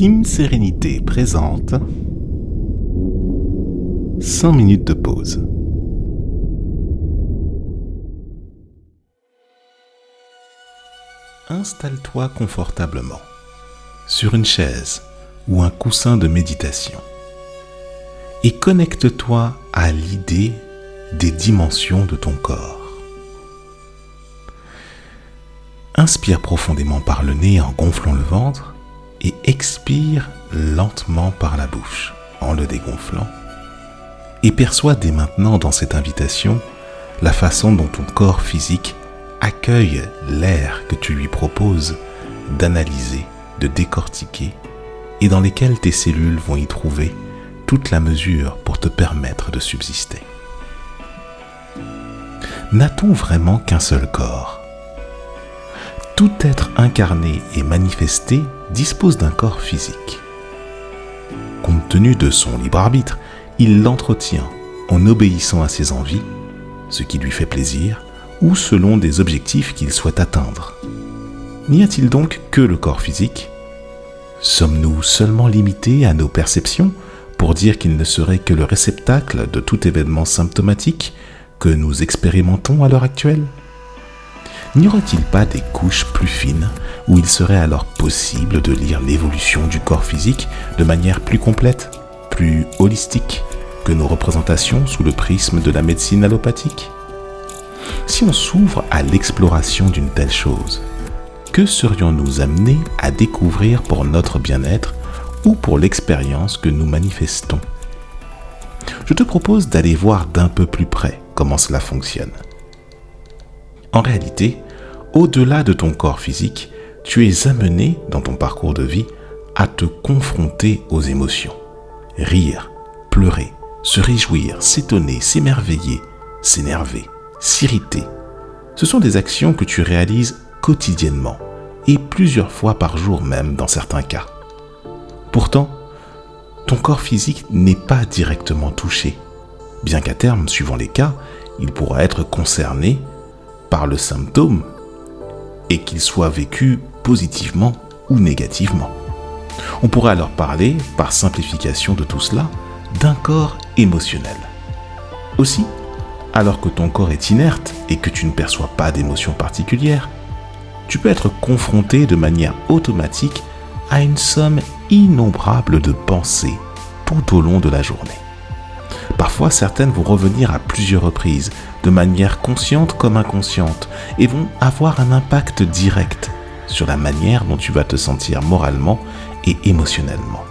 Team Sérénité présente 100 minutes de pause. Installe-toi confortablement sur une chaise ou un coussin de méditation et connecte-toi à l'idée des dimensions de ton corps. Inspire profondément par le nez en gonflant le ventre et expire lentement par la bouche en le dégonflant. Et perçois dès maintenant dans cette invitation la façon dont ton corps physique accueille l'air que tu lui proposes d'analyser, de décortiquer et dans lesquels tes cellules vont y trouver toute la mesure pour te permettre de subsister. N'a-t-on vraiment qu'un seul corps ? Tout être incarné et manifesté dispose d'un corps physique. Compte tenu de son libre arbitre, il l'entretient en obéissant à ses envies, ce qui lui fait plaisir, ou selon des objectifs qu'il souhaite atteindre. N'y a-t-il donc que le corps physique ? Sommes-nous seulement limités à nos perceptions pour dire qu'il ne serait que le réceptacle de tout événement symptomatique que nous expérimentons à l'heure actuelle ? N'y aurait-il pas des couches plus fines où il serait alors possible de lire l'évolution du corps physique de manière plus complète, plus holistique que nos représentations sous le prisme de la médecine allopathique ? Si on s'ouvre à l'exploration d'une telle chose, que serions-nous amenés à découvrir pour notre bien-être ou pour l'expérience que nous manifestons ? Je te propose d'aller voir d'un peu plus près comment cela fonctionne. En réalité, au-delà de ton corps physique, tu es amené, dans ton parcours de vie, à te confronter aux émotions. Rire, pleurer, se réjouir, s'étonner, s'émerveiller, s'énerver, s'irriter. Ce sont des actions que tu réalises quotidiennement et plusieurs fois par jour même dans certains cas. Pourtant, ton corps physique n'est pas directement touché, bien qu'à terme, suivant les cas, il pourra être concerné par le symptôme et qu'il soit vécu positivement ou négativement. On pourrait alors parler, par simplification de tout cela, d'un corps émotionnel. Aussi, alors que ton corps est inerte et que tu ne perçois pas d'émotion particulière, tu peux être confronté de manière automatique à une somme innombrable de pensées tout au long de la journée. Parfois, certaines vont revenir à plusieurs reprises, de manière consciente comme inconsciente, et vont avoir un impact direct sur la manière dont tu vas te sentir moralement et émotionnellement.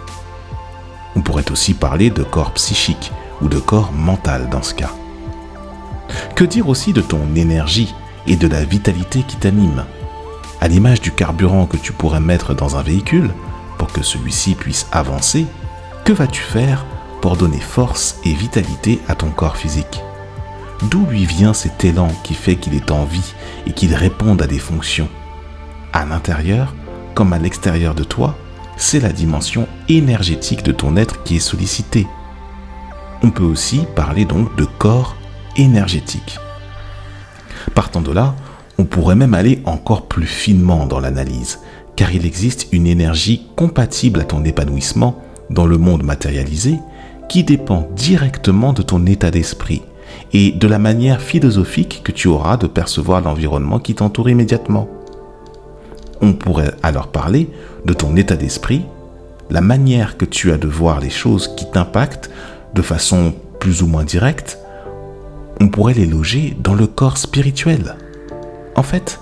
On pourrait aussi parler de corps psychique ou de corps mental dans ce cas. Que dire aussi de ton énergie et de la vitalité qui t'anime ? À l'image du carburant que tu pourrais mettre dans un véhicule pour que celui-ci puisse avancer, que vas-tu faire pour donner force et vitalité à ton corps physique ? D'où lui vient cet élan qui fait qu'il est en vie et qu'il réponde à des fonctions ? À l'intérieur, comme à l'extérieur de toi, c'est la dimension énergétique de ton être qui est sollicitée. On peut aussi parler donc de corps énergétique. Partant de là, on pourrait même aller encore plus finement dans l'analyse, car il existe une énergie compatible à ton épanouissement dans le monde matérialisé qui dépend directement de ton état d'esprit et de la manière philosophique que tu auras de percevoir l'environnement qui t'entoure immédiatement. On pourrait alors parler de ton état d'esprit, la manière que tu as de voir les choses qui t'impactent de façon plus ou moins directe. On pourrait les loger dans le corps spirituel. En fait,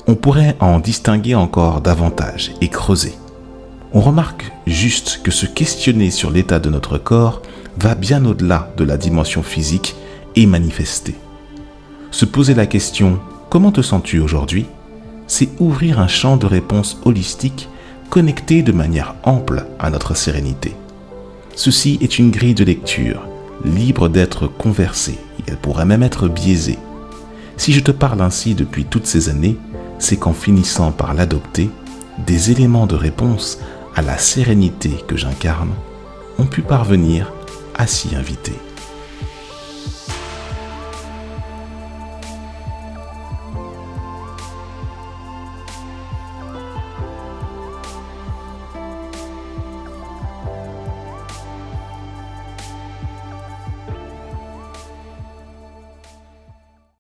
on pourrait en distinguer encore davantage et creuser. On remarque juste que se questionner sur l'état de notre corps va bien au-delà de la dimension physique et manifestée. Se poser la question « Comment te sens-tu aujourd'hui ?», c'est ouvrir un champ de réponse holistique connecté de manière ample à notre sérénité. Ceci est une grille de lecture, libre d'être conversée, et elle pourrait même être biaisée. Si je te parle ainsi depuis toutes ces années, c'est qu'en finissant par l'adopter, des éléments de réponse à la sérénité que j'incarne ont pu parvenir à s'y inviter.